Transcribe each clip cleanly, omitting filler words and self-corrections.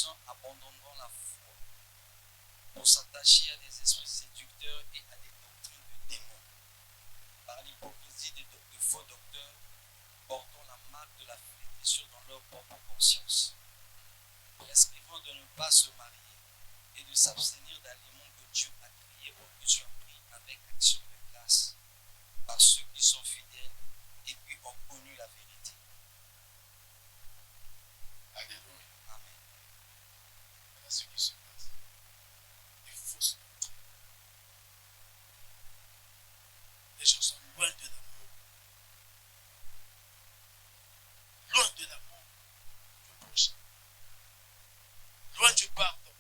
uns abandonneront la foi pour s'attacher à des esprits séducteurs et à des doctrines de démons, par l'hypocrisie de faux docteurs portant la marque de la flétrissure dans leur propre conscience, prescrivant de ne pas se marier et de s'abstenir d'aliments que Dieu a créés pour qu'ils soient pris avec action de grâce par ceux qui sont fidèles et qui ont connu la vérité. Alléluia. Amen. Voilà ce qui se passe. Des fausses doctrines. Les gens sont loin de l'amour. Loin de l'amour du prochain. Loin du pardon.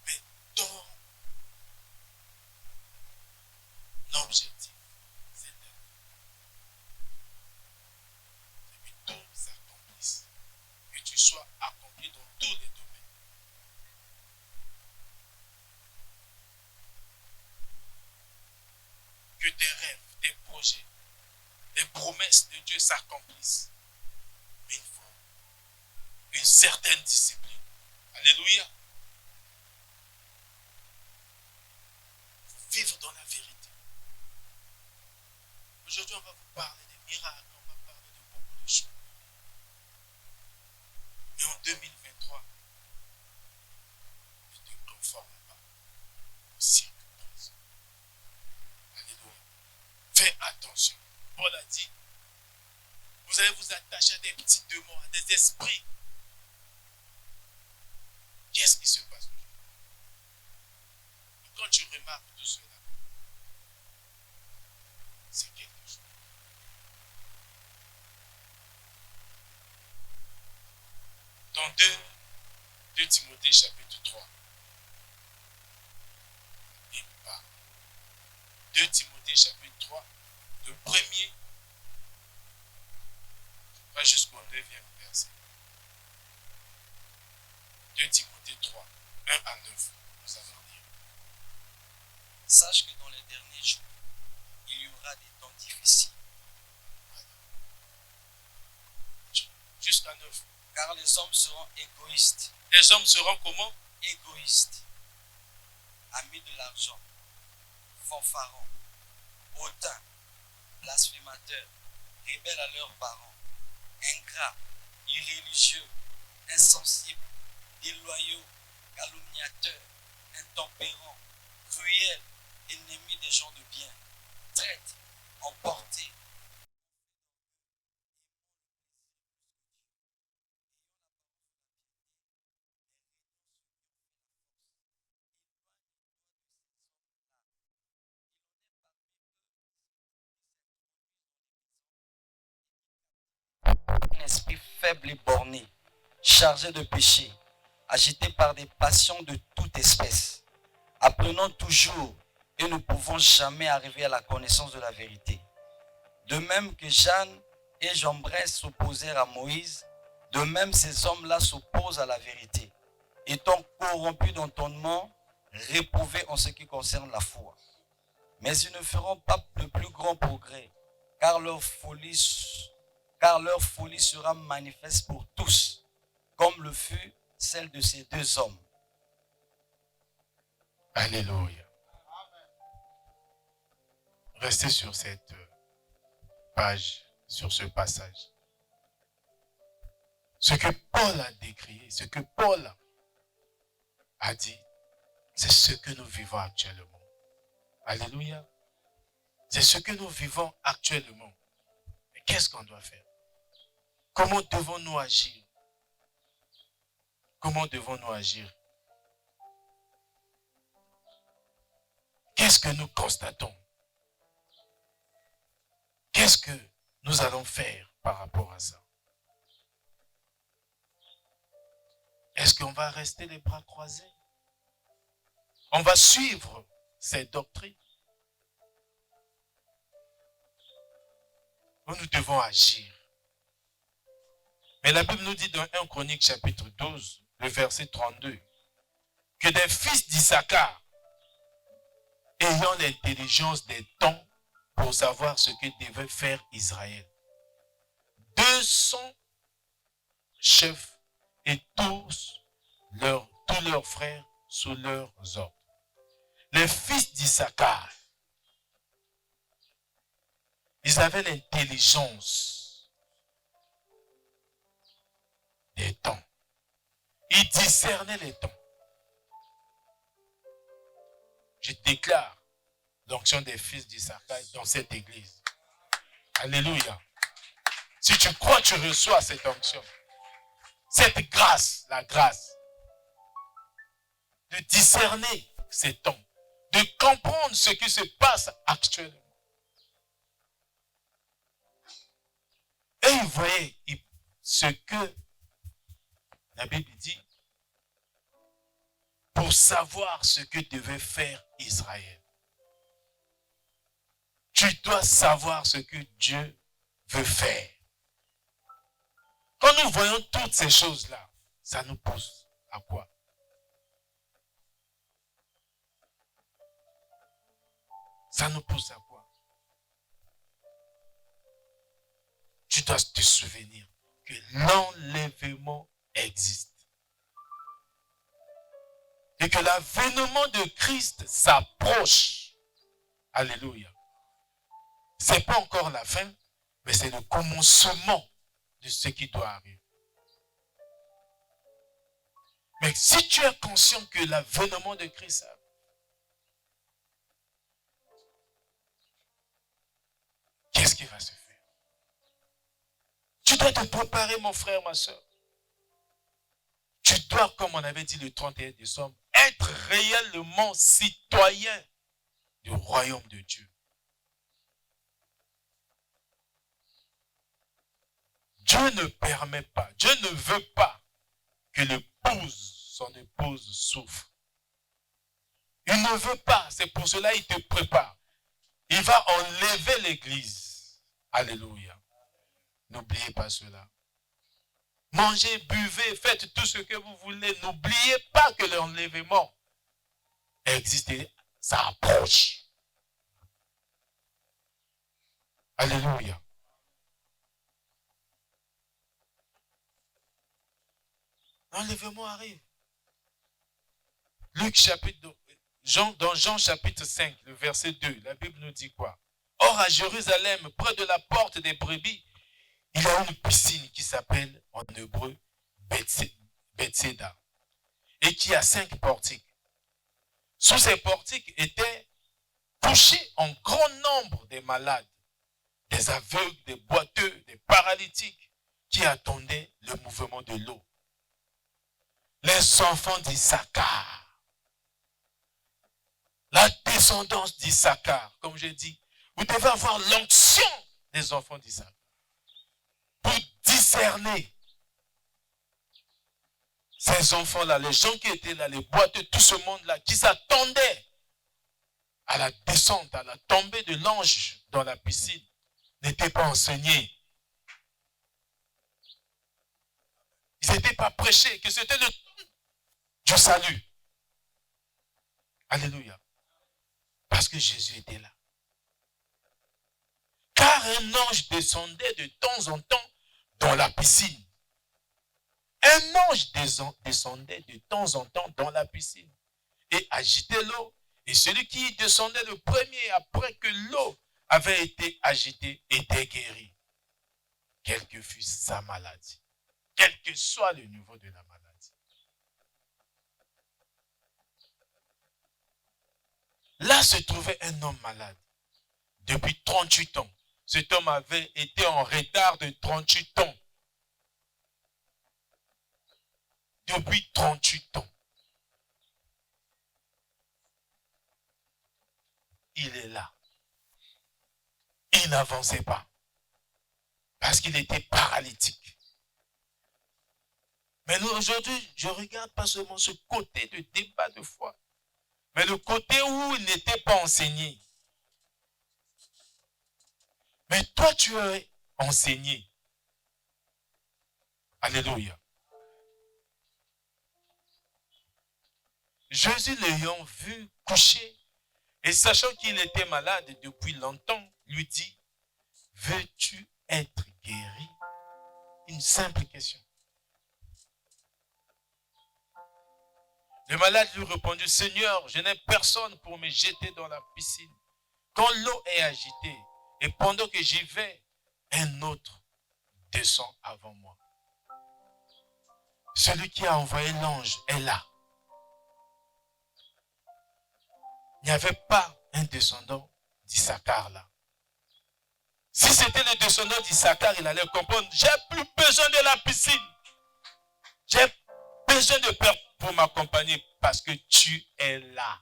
Mais dans l'objectif, c'est que tout s'accomplisse. Que tu sois accompli dans tous les domaines. Que tes rêves, tes projets, les promesses de Dieu s'accomplissent. Mais il faut une certaine discipline. Alléluia. Il faut vivre dans la vérité. Aujourd'hui, on va vous parler des miracles, on va parler de beaucoup de choses. Mais en 2023, ne te conforme pas au cirque présent. Alléluia. Fais attention. Paul a dit, vous allez vous attacher à des petits démons, à des esprits. Qu'est-ce qui se passe aujourd'hui? Quand tu remarques tout cela, c'est quelque chose. Dans 2 Timothée chapitre 3, il parle. 2 Timothée chapitre 3, le premier, pas jusqu'au 9e verset. 2 Timothée 3, 1 à 9, nous allons lire. Sache que dans les derniers jours, il y aura des temps difficiles. Jusqu'à 9. Car les hommes seront égoïstes. Les hommes seront comment? Égoïstes, amis de l'argent, fanfarons, hautains, blasphémateurs, rebelles à leurs parents, ingrats, irréligieux, insensibles, déloyaux, calomniateurs, intempérants, cruels, ennemis des gens de bien, traîtres, emportés. Un esprit faible et borné, chargé de péché, agité par des passions de toute espèce, apprenant toujours et ne pouvant jamais arriver à la connaissance de la vérité. De même que Jeanne et Jambres s'opposèrent à Moïse, de même ces hommes-là s'opposent à la vérité, étant corrompus d'entendement, réprouvés en ce qui concerne la foi. Mais ils ne feront pas le plus grand progrès, car leur folie sera manifeste pour tous, comme le fut celle de ces deux hommes. Alléluia. Restez sur cette page, sur ce passage. Ce que Paul a décrit, ce que Paul a dit, c'est ce que nous vivons actuellement. Alléluia. C'est ce que nous vivons actuellement. Mais qu'est-ce qu'on doit faire? Comment devons-nous agir? Comment devons-nous agir? Qu'est-ce que nous constatons? Qu'est-ce que nous allons faire par rapport à ça? Est-ce qu'on va rester les bras croisés? On va suivre cette doctrine? Ou nous devons agir? Mais la Bible nous dit dans 1 Chronique chapitre 12, le verset 32, que des fils d'Issachar, ayant l'intelligence des temps pour savoir ce que devait faire Israël, 200 chefs et tous leurs frères sous leurs ordres. Les fils d'Issachar, ils avaient l'intelligence des temps. Ils discernaient les temps. Je déclare l'onction des fils d'Issachar dans cette église. Alléluia. Si tu crois, tu reçois cette onction. Cette grâce, la grâce de discerner ces temps, de comprendre ce qui se passe actuellement. Et vous voyez ce que la Bible dit pour savoir ce que devait faire Israël. Tu dois savoir ce que Dieu veut faire. Quand nous voyons toutes ces choses-là, ça nous pousse à quoi? Ça nous pousse à quoi? Tu dois te souvenir que l'enlèvement existe. Et que l'avènement de Christ s'approche. Alléluia. Ce n'est pas encore la fin, mais c'est le commencement de ce qui doit arriver. Mais si tu es conscient que l'avènement de Christ arrive, qu'est-ce qui va se faire? Tu dois te préparer, mon frère, ma soeur. Tu dois, comme on avait dit le 31 décembre, être réellement citoyen du royaume de Dieu. Dieu ne permet pas, Dieu ne veut pas que son épouse souffre. Il ne veut pas, c'est pour cela qu'il te prépare. Il va enlever l'église. Alléluia. N'oubliez pas cela. Mangez, buvez, faites tout ce que vous voulez. N'oubliez pas que l'enlèvement existe et ça approche. Alléluia. L'enlèvement arrive. Dans Jean chapitre 5, le verset 2, la Bible nous dit quoi? Or à Jérusalem, près de la porte des brebis, il y a une piscine qui s'appelle en hébreu Bethséda et qui a 5 portiques. Sous ces portiques étaient couchés en grand nombre des malades, des aveugles, des boiteux, des paralytiques qui attendaient le mouvement de l'eau. Les enfants d'Issachar, la descendance d'Issachar, comme je dis, vous devez avoir l'onction des enfants d'Issachar pour discerner ces enfants-là, les gens qui étaient là, les boiteux, tout ce monde-là, qui s'attendaient à la descente, à la tombée de l'ange dans la piscine, n'étaient pas enseignés. Ils n'étaient pas prêchés, que c'était le temps du salut. Alléluia. Parce que Jésus était là. Car un ange descendait de temps en temps dans la piscine. Un ange descendait de temps en temps dans la piscine et agitait l'eau. Et celui qui descendait le premier après que l'eau avait été agitée était guéri. Quelle que fût sa maladie. Quel que soit le niveau de la maladie. Là se trouvait un homme malade depuis 38 ans. Cet homme avait été en retard de 38 ans. Depuis 38 ans. Il est là. Il n'avançait pas. Parce qu'il était paralytique. Mais nous, aujourd'hui, je regarde pas seulement ce côté de débat de foi, mais le côté où il n'était pas enseigné. Mais toi, tu es enseigné. Alléluia. Jésus l'ayant vu coucher et sachant qu'il était malade depuis longtemps, lui dit, veux-tu être guéri? Une simple question. Le malade lui répondit, Seigneur, je n'ai personne pour me jeter dans la piscine. Quand l'eau est agitée, et pendant que j'y vais, un autre descend avant moi. Celui qui a envoyé l'ange est là. Il n'y avait pas un descendant d'Issachar là. Si c'était le descendant d'Issachar, il allait comprendre, j'ai plus besoin de la piscine. J'ai besoin de peur pour m'accompagner parce que tu es là.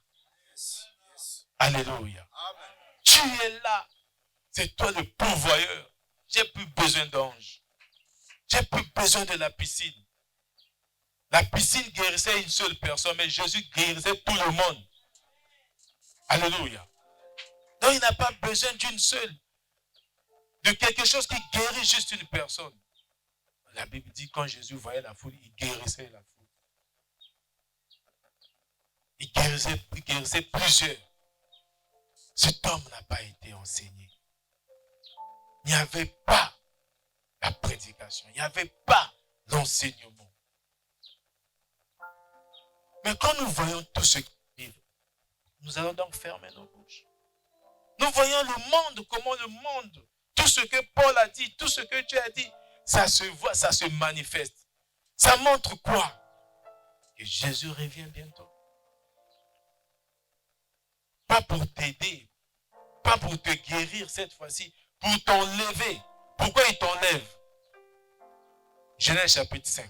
Alléluia. Amen. Tu es là. C'est toi le pourvoyeur. J'ai plus besoin d'ange. J'ai plus besoin de la piscine. La piscine guérissait une seule personne, mais Jésus guérissait tout le monde. Alléluia. Donc il n'a pas besoin d'une seule, de quelque chose qui guérit juste une personne. La Bible dit quand Jésus voyait la foule, il guérissait la foule. Il guérissait plusieurs. Cet homme n'a pas été enseigné. Il n'y avait pas la prédication. Il n'y avait pas l'enseignement. Mais quand nous voyons tout ce qui arrive, nous allons donc fermer nos bouches. Nous voyons le monde, comment le monde, tout ce que Paul a dit, tout ce que tu as dit, ça se voit, ça se manifeste. Ça montre quoi? Que Jésus revient bientôt. Pas pour t'aider, pas pour te guérir cette fois-ci, pour t'enlever. Pourquoi il t'enlève? Genèse chapitre 5.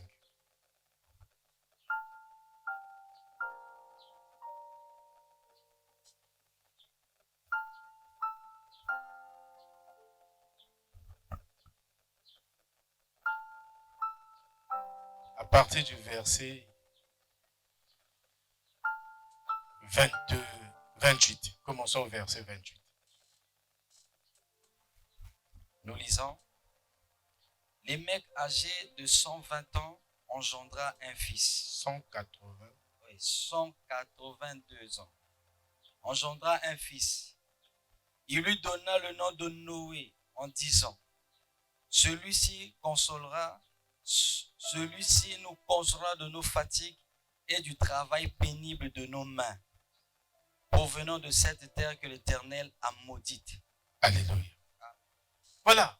À partir du verset 28. Commençons au verset 28. Nous lisons. Les mecs âgés de 120 ans engendra un fils. 180. Oui, 182 ans. Engendra un fils. Il lui donna le nom de Noé en disant, celui-ci nous consolera de nos fatigues et du travail pénible de nos mains, provenant de cette terre que l'Éternel a maudite. Alléluia. Voilà.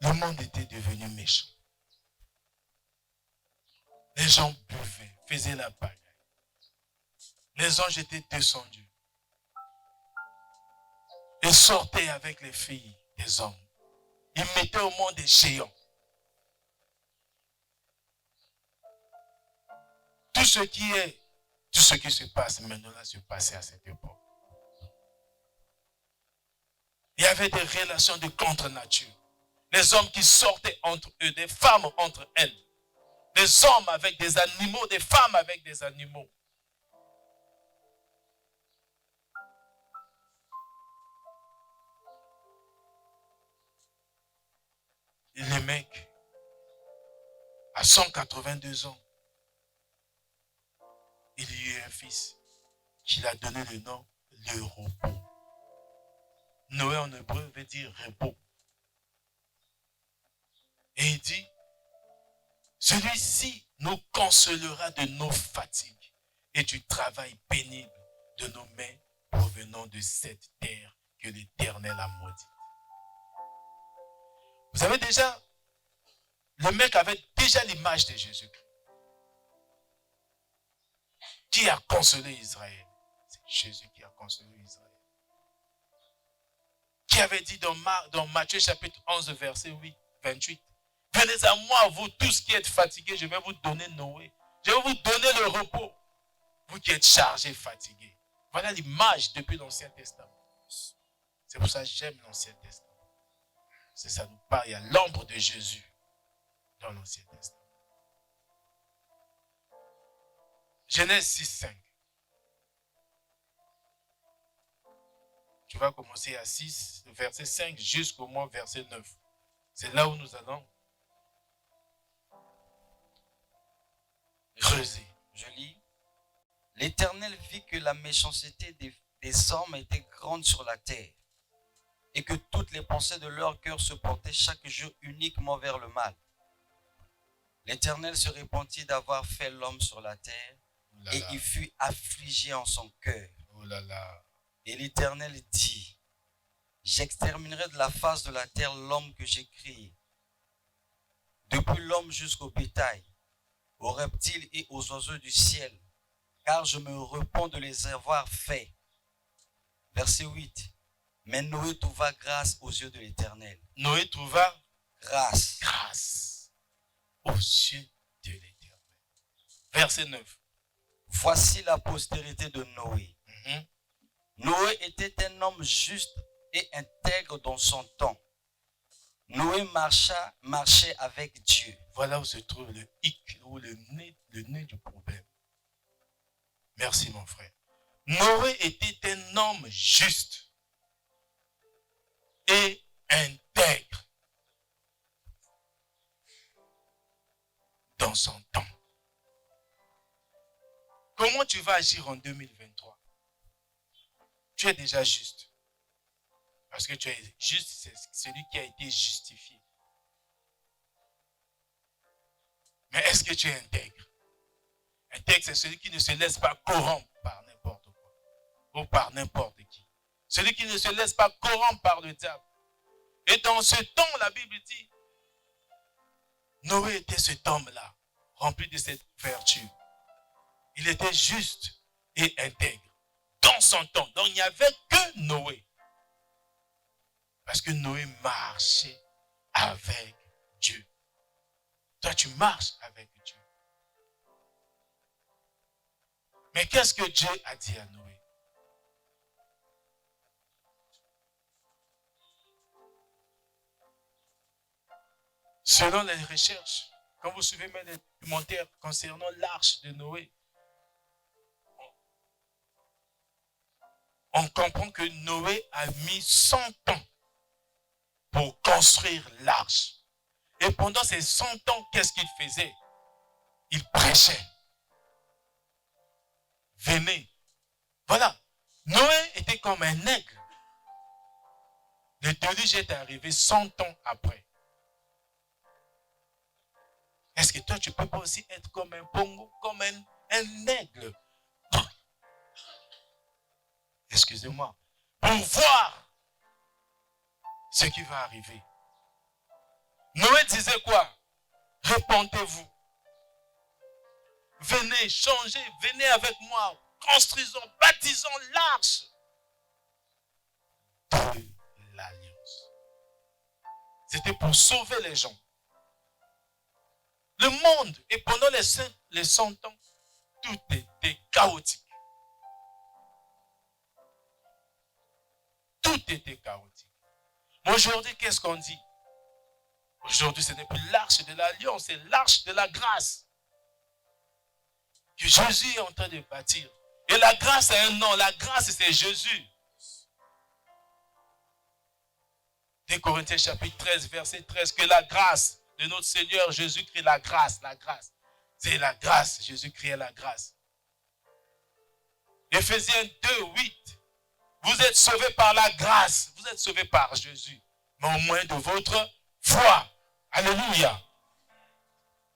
Le monde était devenu méchant. Les gens buvaient, faisaient la pagaille. Les anges étaient descendus. Ils sortaient avec les filles des hommes. Ils mettaient au monde des géants. Tout ce qui se passe maintenant là se passait à cette époque. Il y avait des relations de contre-nature. Les hommes qui sortaient entre eux, des femmes entre elles. Des hommes avec des animaux, des femmes avec des animaux. Et les mecs, à 182 ans, il y a eu un fils qui a donné le nom le repos. Noé en hébreu veut dire repos. Et il dit, celui-ci nous consolera de nos fatigues et du travail pénible de nos mains provenant de cette terre que l'Éternel a maudite. Vous savez déjà, le mec avait déjà l'image de Jésus-Christ. Qui a consolé Israël? C'est Jésus qui a consolé Israël. Qui avait dit dans Matthieu chapitre 11, verset 28, venez à moi, vous tous qui êtes fatigués, je vais vous donner Noé. Je vais vous donner le repos. Vous qui êtes chargés, fatigués. Voilà l'image depuis l'Ancien Testament. C'est pour ça que j'aime l'Ancien Testament. C'est ça nous parle, il y a l'ombre de Jésus dans l'Ancien Testament. Genèse 6, 5. Tu vas commencer à 6, verset 5 jusqu'au moins verset 9. C'est là où nous allons creuser. Je lis. L'Éternel vit que la méchanceté des hommes était grande sur la terre et que toutes les pensées de leur cœur se portaient chaque jour uniquement vers le mal. L'Éternel se repentit d'avoir fait l'homme sur la terre là et là. il fut affligé en son cœur. Oh là là. Et l'Éternel dit, j'exterminerai de la face de la terre l'homme que j'ai créé, depuis l'homme jusqu'au bétail, aux reptiles et aux oiseaux du ciel, car je me repens de les avoir faits. Verset 8. Mais Noé trouva grâce aux yeux de l'Éternel. Noé trouva grâce. Grâce aux yeux de l'Éternel. Verset 9. Voici la postérité de Noé. Mhm. Noé était un homme juste et intègre dans son temps. Noé marchait avec Dieu. Voilà où se trouve le hic, ou le nez du problème. Merci mon frère. Noé était un homme juste et intègre dans son temps. Comment tu vas agir en 2023? Tu es déjà juste. Parce que tu es juste, c'est celui qui a été justifié. Mais est-ce que tu es intègre? Intègre, c'est celui qui ne se laisse pas corrompre par n'importe quoi. Ou par n'importe qui. Celui qui ne se laisse pas corrompre par le diable. Et dans ce temps, la Bible dit, Noé était cet homme-là, rempli de cette vertu. Il était juste et intègre dans son temps. Donc il n'y avait que Noé. Parce que Noé marchait avec Dieu. Toi, tu marches avec Dieu. Mais qu'est-ce que Dieu a dit à Noé? Selon les recherches, quand vous suivez mes documentaires concernant l'arche de Noé, on comprend que Noé a mis 100 ans pour construire l'arche. Et pendant ces 100 ans, qu'est-ce qu'il faisait? Il prêchait. Venez. Voilà. Noé était comme un aigle. Le déluge est arrivé 100 ans après. Est-ce que toi, tu ne peux pas aussi être comme un pongo, comme un aigle? Excusez-moi. Pour voir ce qui va arriver. Noé disait quoi? Répondez-vous. Venez, changez, venez avec moi. Construisons, bâtissons l'arche de l'alliance. C'était pour sauver les gens. Le monde, et pendant les 100 ans, tout était chaotique. Tout était chaotique. Mais aujourd'hui, qu'est-ce qu'on dit? Aujourd'hui, ce n'est plus l'arche de l'alliance, c'est l'arche de la grâce que Jésus est en train de bâtir. Et la grâce a un nom. La grâce, c'est Jésus. 2 Corinthiens chapitre 13, verset 13, que la grâce de notre Seigneur Jésus-Christ, la grâce. C'est la grâce, Jésus-Christ est la grâce. Éphésiens 2, 8, vous êtes sauvés par la grâce, vous êtes sauvés par Jésus, mais au moins de votre foi. Alléluia.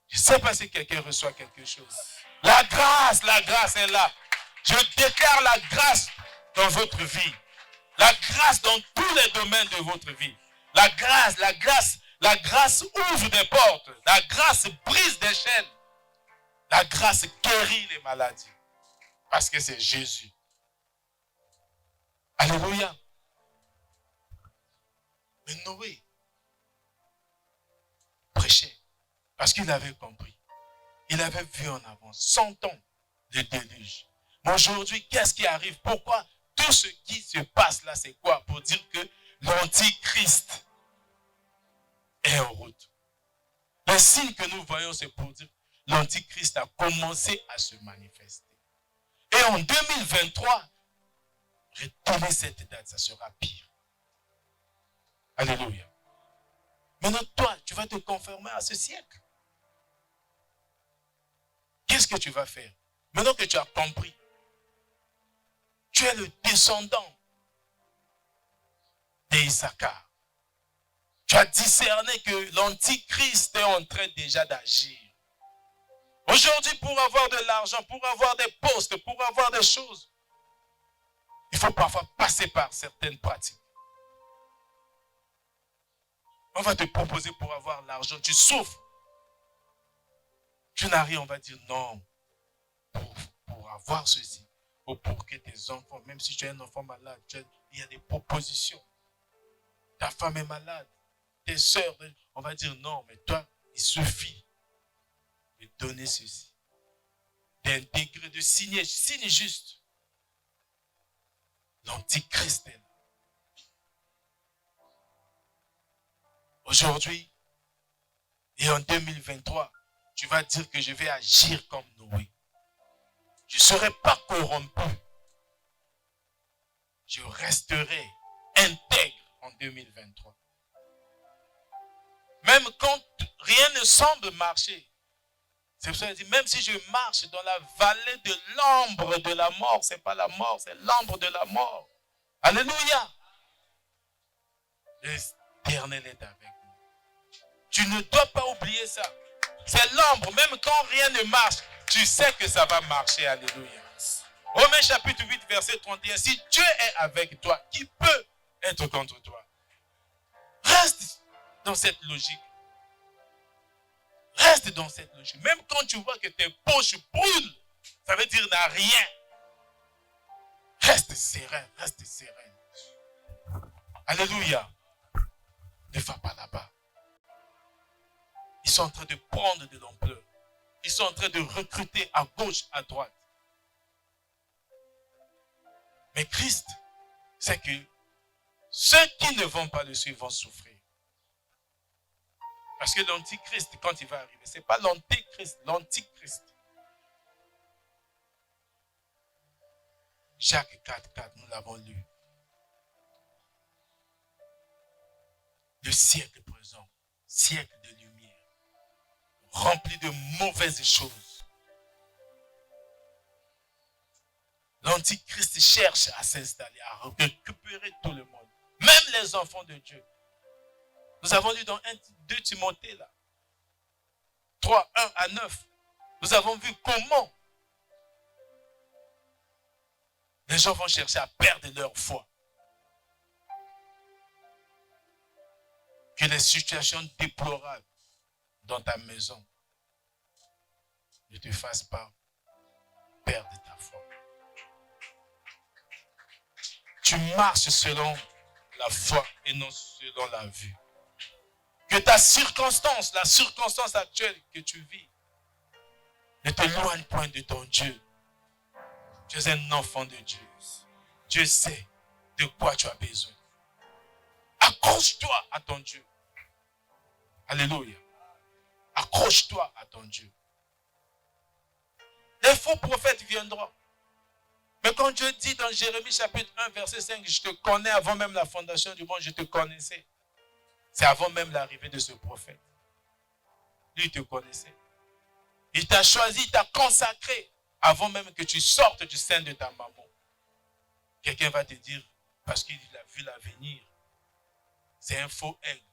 Je ne sais pas si quelqu'un reçoit quelque chose. La grâce est là. Je déclare la grâce dans votre vie. La grâce dans tous les domaines de votre vie. La grâce ouvre des portes. La grâce brise des chaînes. La grâce guérit les maladies. Parce que c'est Jésus. Alléluia. Mais Noé prêchait parce qu'il avait compris. Il avait vu en avance 100 ans de déluge. Mais aujourd'hui, qu'est-ce qui arrive? Pourquoi tout ce qui se passe là, c'est quoi? Pour dire que l'Antichrist est en route. Les signes que nous voyons, c'est pour dire que l'Antichrist a commencé à se manifester. Et en 2023, retenez cette date, ça sera pire. Alléluia. Maintenant, toi, tu vas te conformer à ce siècle. Qu'est-ce que tu vas faire? Maintenant que tu as compris, tu es le descendant d'Issachar. Tu as discerné que l'Antichrist est en train déjà d'agir. Aujourd'hui, pour avoir de l'argent, pour avoir des postes, pour avoir des choses, il faut parfois passer par certaines pratiques. On va te proposer pour avoir l'argent, tu souffres. Tu n'as rien, on va dire non. Pour avoir ceci, ou pour que tes enfants, même si tu es un enfant malade, il y a des propositions. Ta femme est malade, tes soeurs, on va dire non, mais toi, il suffit de donner ceci, d'intégrer, de signer, signe juste. L'antichrist est là. Aujourd'hui, et en 2023, tu vas dire que je vais agir comme Noé. Je ne serai pas corrompu. Je resterai intègre en 2023. Même quand rien ne semble marcher. C'est pour ça qu'il dit, même si je marche dans la vallée de l'ombre de la mort, ce n'est pas la mort, c'est l'ombre de la mort. Alléluia. L'Éternel est avec nous. Tu ne dois pas oublier ça. C'est l'ombre, même quand rien ne marche, tu sais que ça va marcher. Alléluia. Romains chapitre 8, verset 31. Si Dieu est avec toi, qui peut être contre toi? Reste dans cette logique. Reste dans cette logique. Même quand tu vois que tes poches brûlent, ça veut dire qu'il n'y a rien. Reste serein, reste serein. Alléluia. Ne va pas là-bas. Ils sont en train de prendre de l'ampleur. Ils sont en train de recruter à gauche, à droite. Mais Christ, c'est que ceux qui ne vont pas le suivre vont souffrir. Parce que l'antichrist, quand il va arriver, ce n'est pas l'antéchrist, l'antichrist. Jacques 4,4, nous l'avons lu. Le siècle présent, siècle de lumière, rempli de mauvaises choses. L'antichrist cherche à s'installer, à récupérer tout le monde, même les enfants de Dieu. Nous avons lu dans 2 Timothée, là, 3, 1 à 9. Nous avons vu comment les gens vont chercher à perdre leur foi. Que les situations déplorables dans ta maison ne te fassent pas perdre ta foi. Tu marches selon la foi et non selon la vue. Que ta circonstance, la circonstance actuelle que tu vis, ne t'éloigne point de ton Dieu. Tu es un enfant de Dieu. Dieu sait de quoi tu as besoin. Accroche-toi à ton Dieu. Alléluia. Accroche-toi à ton Dieu. Les faux prophètes viendront. Mais quand Dieu dit dans Jérémie chapitre 1, verset 5, je te connais avant même la fondation du monde, je te connaissais. C'est avant même l'arrivée de ce prophète. Lui, il te connaissait. Il t'a choisi, il t'a consacré avant même que tu sortes du sein de ta maman. Quelqu'un va te dire, parce qu'il a vu l'avenir, c'est un faux aigle.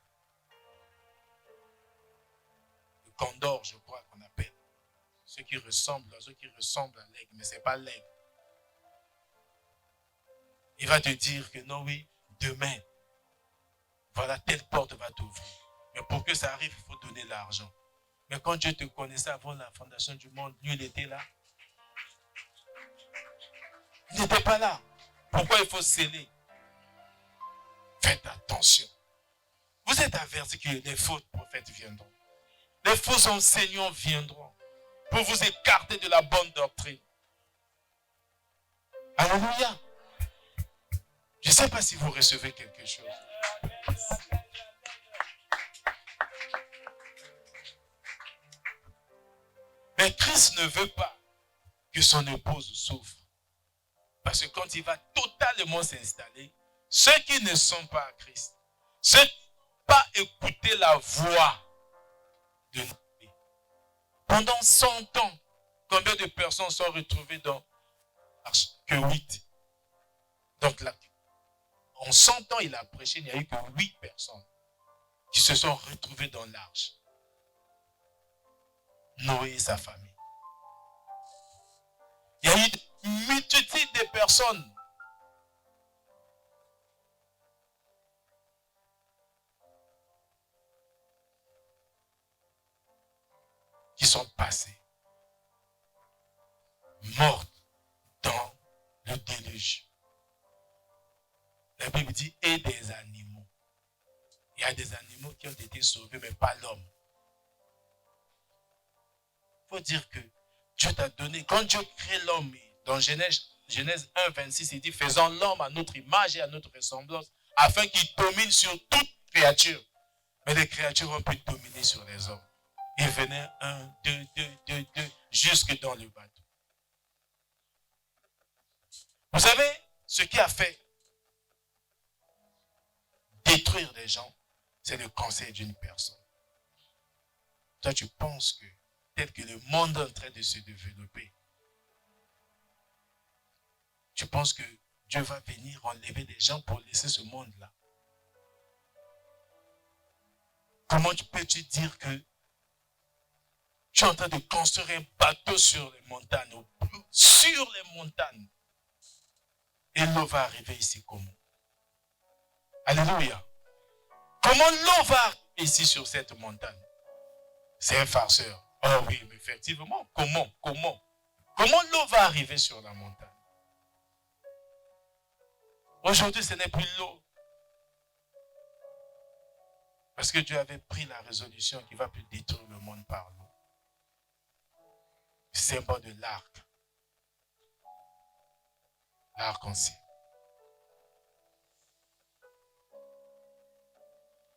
Le condor, je crois qu'on appelle. Ceux qui ressemblent, l'oiseau qui ressemble à l'aigle, mais ce n'est pas l'aigle. Il va te dire que non, oui, demain, voilà, telle porte va t'ouvrir. Mais pour que ça arrive, il faut donner l'argent. Mais quand Dieu te connaissait avant la fondation du monde, lui, il était là. Il n'était pas là. Pourquoi il faut sceller? Faites attention. Vous êtes avertis que les faux prophètes viendront. Les faux enseignants viendront pour vous écarter de la bonne doctrine. Alléluia. Je ne sais pas si vous recevez quelque chose. Mais Christ ne veut pas que son épouse souffre. Parce que quand il va totalement s'installer, ceux qui ne sont pas à Christ, ceux qui n'ont pas écouté la voix de Noé, pendant 100 ans, combien de personnes sont retrouvées dans l'arche? Que 8. Donc là, en 100 ans, il a prêché, il n'y a eu que 8 personnes qui se sont retrouvées dans l'arche. Noé et sa famille. Il y a eu une multitude de personnes qui sont passées, mortes dans le déluge. La Bible dit, et des animaux. Il y a des animaux qui ont été sauvés, mais pas l'homme. Il faut dire que Dieu t'a donné, quand Dieu crée l'homme, dans Genèse 1, 26, il dit, faisons l'homme à notre image et à notre ressemblance, afin qu'il domine sur toute créature. Mais les créatures ont pu dominer sur les hommes. Ils venaient 1, 2, 2, 2, 2, jusque dans le bateau. Vous savez, ce qui a fait détruire les gens, c'est le conseil d'une personne. Toi, tu penses que, tel que le monde est en train de se développer, tu penses que Dieu va venir enlever des gens pour laisser ce monde-là? Comment peux-tu dire que tu es en train de construire un bateau sur les montagnes, sur les montagnes, et l'eau va arriver ici comment? Alléluia. Comment l'eau va arriver ici sur cette montagne? C'est un farceur. Oh oui, mais effectivement, comment l'eau va arriver sur la montagne? Aujourd'hui, ce n'est plus l'eau. Parce que Dieu avait pris la résolution qu'il ne va plus détruire le monde par l'eau. Le symbole de l'arc. L'arc-en-ciel.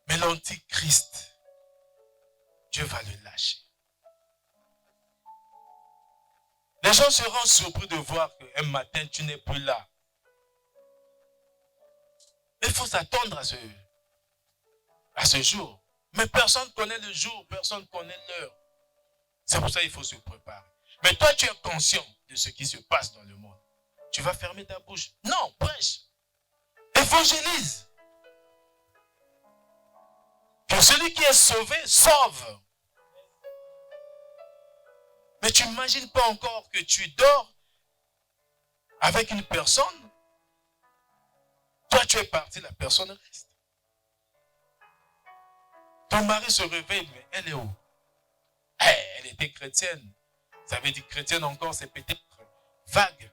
Mais l'antichrist, Dieu va le lâcher. Les gens seront surpris de voir qu'un matin, tu n'es plus là. Il faut s'attendre à ce jour. Mais personne ne connaît le jour, personne ne connaît l'heure. C'est pour ça qu'il faut se préparer. Mais toi, tu es conscient de ce qui se passe dans le monde. Tu vas fermer ta bouche. Non, prêche. Évangélise. Que celui qui est sauvé, sauve. Mais tu n'imagines pas encore que tu dors avec une personne. Toi, tu es parti, la personne reste. Ton mari se réveille, mais elle est où? Elle était chrétienne. Ça veut dire chrétienne encore, c'est peut-être vague.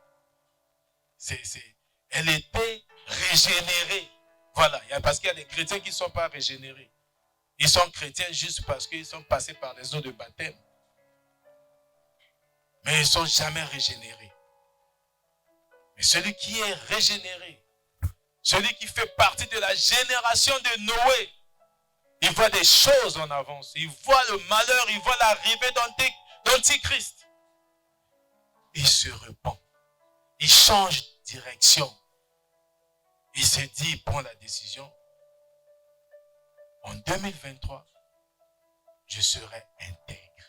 Elle était régénérée. Voilà, parce qu'il y a des chrétiens qui ne sont pas régénérés. Ils sont chrétiens juste parce qu'ils sont passés par les eaux de baptême. Mais ils ne sont jamais régénérés. Mais celui qui est régénéré, celui qui fait partie de la génération de Noé, il voit des choses en avance. Il voit le malheur, il voit l'arrivée d'Antichrist. Il se repent. Il change de direction. Il se dit, il prend la décision. En 2023, je serai intègre.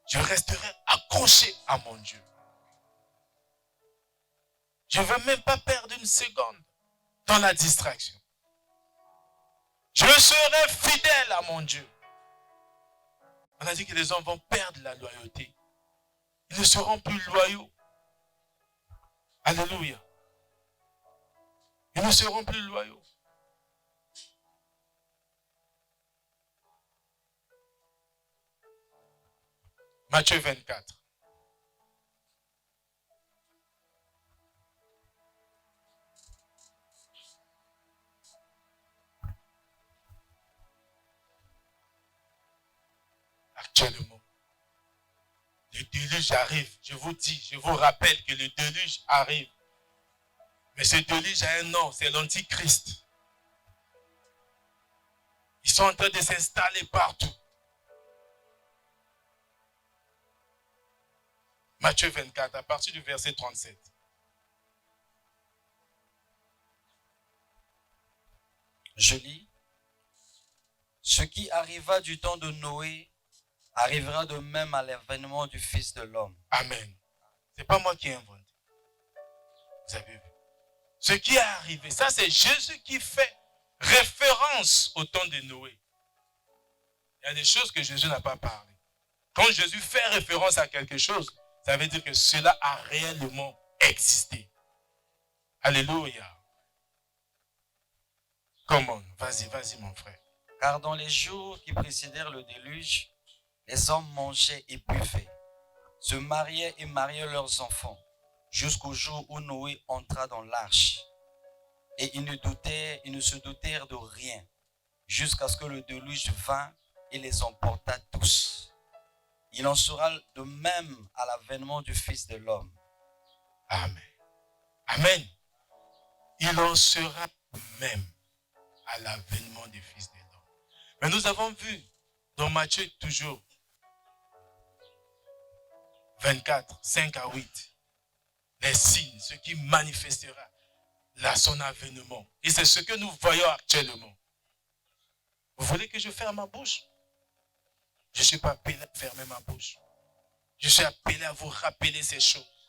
Je resterai accroché à mon Dieu. Je ne veux même pas perdre une seconde dans la distraction. Je serai fidèle à mon Dieu. On a dit que les hommes vont perdre la loyauté. Ils ne seront plus loyaux. Alléluia. Ils ne seront plus loyaux. Matthieu 24. Actuellement, le déluge arrive. Je vous dis, je vous rappelle que le déluge arrive. Mais ce déluge a un nom, c'est l'Antichrist. Ils sont en train de s'installer partout. Matthieu 24, à partir du verset 37. Je lis. Ce qui arriva du temps de Noé arrivera de même à l'avènement du Fils de l'homme. Amen. Ce n'est pas moi qui ai inventé. Vous avez vu. Ce qui est arrivé, ça c'est Jésus qui fait référence au temps de Noé. Il y a des choses que Jésus n'a pas parlé. Quand Jésus fait référence à quelque chose, ça veut dire que cela a réellement existé. Alléluia. Comment? Vas-y mon frère. Car dans les jours qui précédèrent le déluge, les hommes mangeaient et buvaient, se mariaient et mariaient leurs enfants, jusqu'au jour où Noé entra dans l'arche. Et ils ne se doutèrent de rien, jusqu'à ce que le déluge vint et les emporta tous. Il en sera de même à l'avènement du Fils de l'homme. Amen. Amen. Il en sera même à l'avènement du Fils de l'homme. Mais nous avons vu dans Matthieu toujours 24, 5 à 8, les signes, ce qui manifestera là son avènement. Et c'est ce que nous voyons actuellement. Vous voulez que je ferme ma bouche? Je ne suis pas appelé à fermer ma bouche. Je suis appelé à vous rappeler ces choses.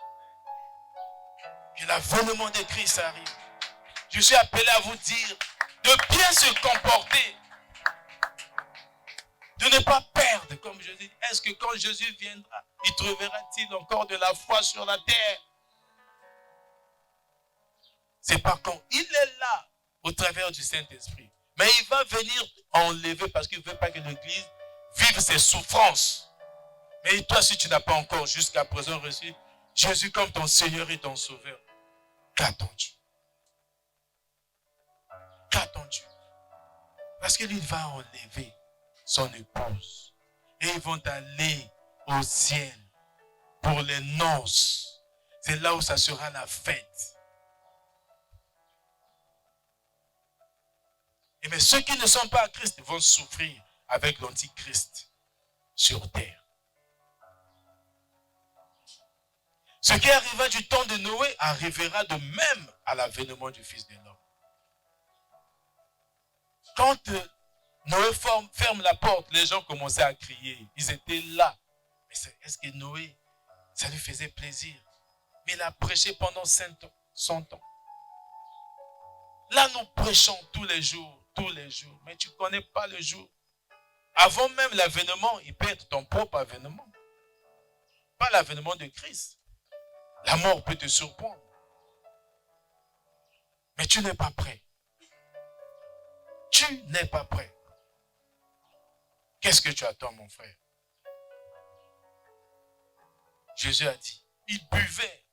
Que l'avènement de Christ arrive. Je suis appelé à vous dire de bien se comporter. De ne pas perdre, comme je dis. Est-ce que quand Jésus viendra, il trouvera-t-il encore de la foi sur la terre? C'est pas quand il est là, au travers du Saint-Esprit. Mais il va venir enlever parce qu'il ne veut pas que l'Église vive ses souffrances. Mais toi, si tu n'as pas encore jusqu'à présent reçu Jésus comme ton Seigneur et ton Sauveur, qu'attends-tu? Qu'attends-tu? Parce que lui va enlever son épouse. Et ils vont aller au ciel pour les noces. C'est là où ça sera la fête. Et mais ceux qui ne sont pas à Christ vont souffrir avec l'Antichrist sur terre. Ce qui arriva du temps de Noé arrivera de même à l'avènement du Fils de l'homme. Quand Noé ferme la porte, les gens commençaient à crier. Ils étaient là. Mais est-ce que Noé, ça lui faisait plaisir? Mais il a prêché pendant 100 ans. Là, nous prêchons tous les jours. Mais tu ne connais pas le jour. Avant même l'avènement, il peut être ton propre avènement. Pas l'avènement de Christ. La mort peut te surprendre. Mais tu n'es pas prêt. Tu n'es pas prêt. Qu'est-ce que tu attends, mon frère? Jésus a dit, il buvait.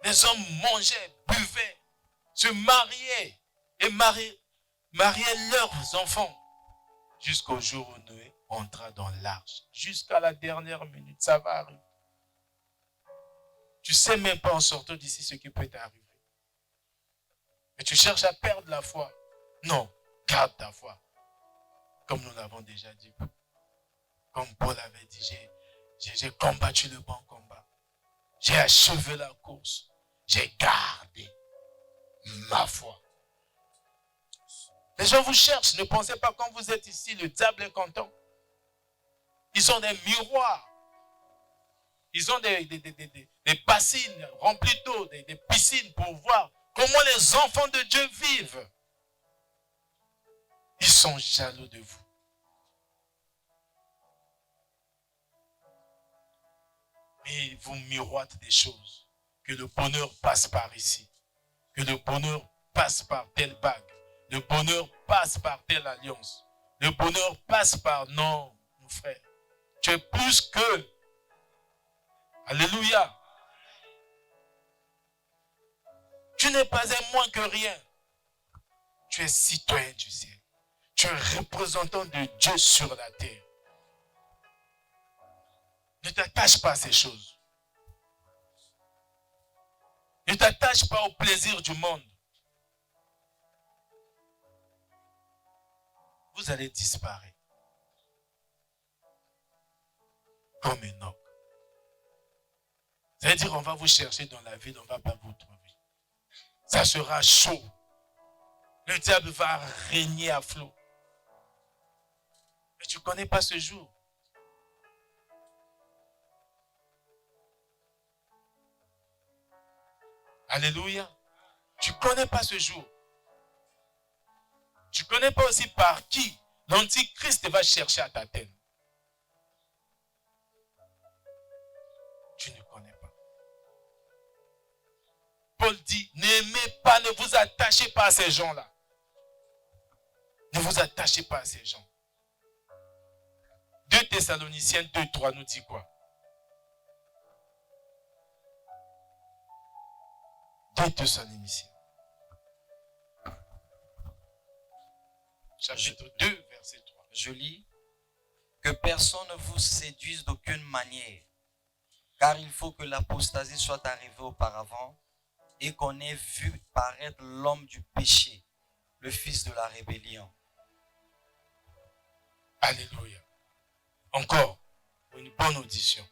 Les hommes mangeaient, buvaient, se mariaient et mariaient leurs enfants jusqu'au jour où Noé entra dans l'arche. Jusqu'à la dernière minute, ça va arriver. Tu ne sais même pas en sortant d'ici ce qui peut t'arriver. Mais tu cherches à perdre la foi. Non, garde ta foi. Comme nous l'avons déjà dit. Comme Paul avait dit, j'ai combattu le bon combat. J'ai achevé la course. J'ai gardé ma foi. Les gens vous cherchent. Ne pensez pas quand vous êtes ici, le diable est content. Ils ont des miroirs. Ils ont des bassines remplies d'eau, des piscines pour voir comment les enfants de Dieu vivent. Ils sont jaloux de vous. Mais ils vous miroitent des choses. Que le bonheur passe par ici. Que le bonheur passe par telle bague. Le bonheur passe par telle alliance. Le bonheur passe par... Non, mon frère. Tu es plus que... Alléluia. Tu n'es pas un moins que rien. Tu es citoyen du ciel. Tu es représentant de Dieu sur la terre. Ne t'attache pas à ces choses. Ne t'attache pas au plaisir du monde. Vous allez disparaître. Comme Enoch. C'est-à-dire, on va vous chercher dans la ville, on ne va pas vous trouver. Ça sera chaud. Le diable va régner à flot. Mais tu ne connais pas ce jour. Alléluia. Tu ne connais pas ce jour. Tu ne connais pas aussi par qui l'Antichrist va chercher à t'atteindre. Paul dit, n'aimez pas, ne vous attachez pas à ces gens-là. Ne vous attachez pas à ces gens. 2 Thessaloniciens 2:3 nous dit quoi? 2 Thessaloniciens. Chapitre 2, verset 3. Je lis. Que personne ne vous séduise d'aucune manière, car il faut que l'apostasie soit arrivée auparavant et qu'on ait vu paraître l'homme du péché, le fils de la rébellion. Alléluia. Encore, une bonne audition.